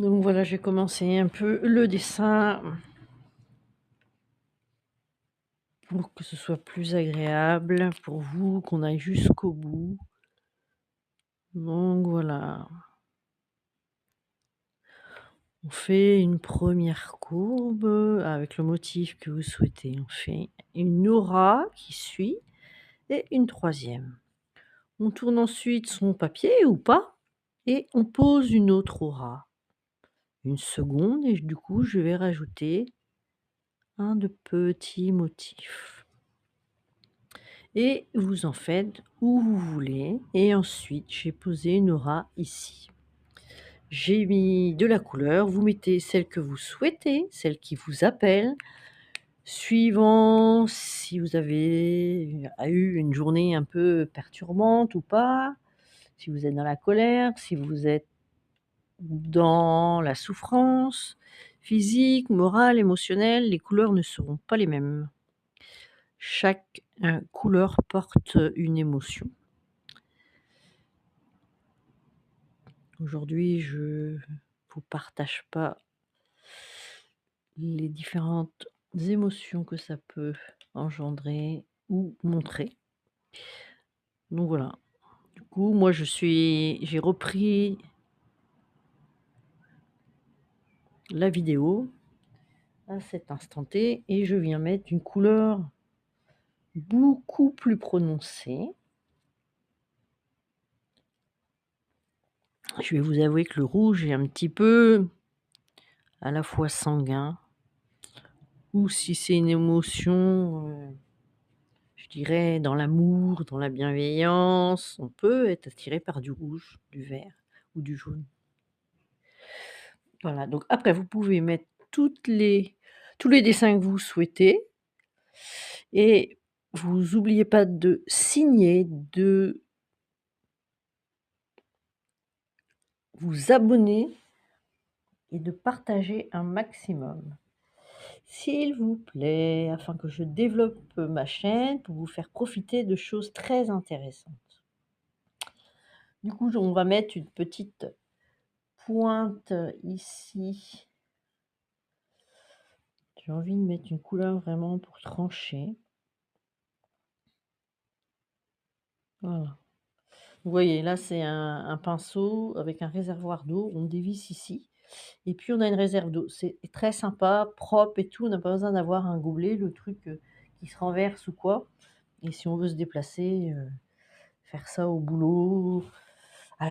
Donc voilà, j'ai commencé un peu le dessin pour que ce soit plus agréable pour vous, qu'on aille jusqu'au bout. Donc voilà, on fait une première courbe avec le motif que vous souhaitez. On fait une aura qui suit et une troisième. On tourne ensuite son papier ou pas et on pose une autre aura. Une seconde et du coup, je vais rajouter un de petits motifs. Et vous en faites où vous voulez et ensuite j'ai posé une aura ici. J'ai mis de la couleur, vous mettez celle que vous souhaitez, celle qui vous appelle, suivant si vous avez eu une journée un peu perturbante ou pas, si vous êtes dans la colère, si vous êtes dans la souffrance physique, morale, émotionnelle, les couleurs ne seront pas les mêmes. Chaque, couleur porte une émotion. Aujourd'hui, je vous partage pas les différentes émotions que ça peut engendrer ou montrer. Donc voilà. Du coup, moi j'ai repris la vidéo à cet instant T et je viens mettre une couleur beaucoup plus prononcée. Je vais vous avouer que le rouge est un petit peu à la fois sanguin ou si c'est une émotion, je dirais dans l'amour, dans la bienveillance, on peut être attiré par du rouge, du vert ou du jaune. Voilà, donc après vous pouvez mettre tous les dessins que vous souhaitez et vous oubliez pas de signer, de vous abonner et de partager un maximum. S'il vous plaît, afin que je développe ma chaîne pour vous faire profiter de choses très intéressantes. Du coup, on va mettre une petite pointe ici. J'ai envie de mettre une couleur vraiment pour trancher. Voilà. Vous voyez, là, c'est un pinceau avec un réservoir d'eau. On dévisse ici et puis on a une réserve d'eau. C'est très sympa, propre et tout. On n'a pas besoin d'avoir un gobelet, le truc, qui se renverse ou quoi et si on veut se déplacer, faire ça au boulot,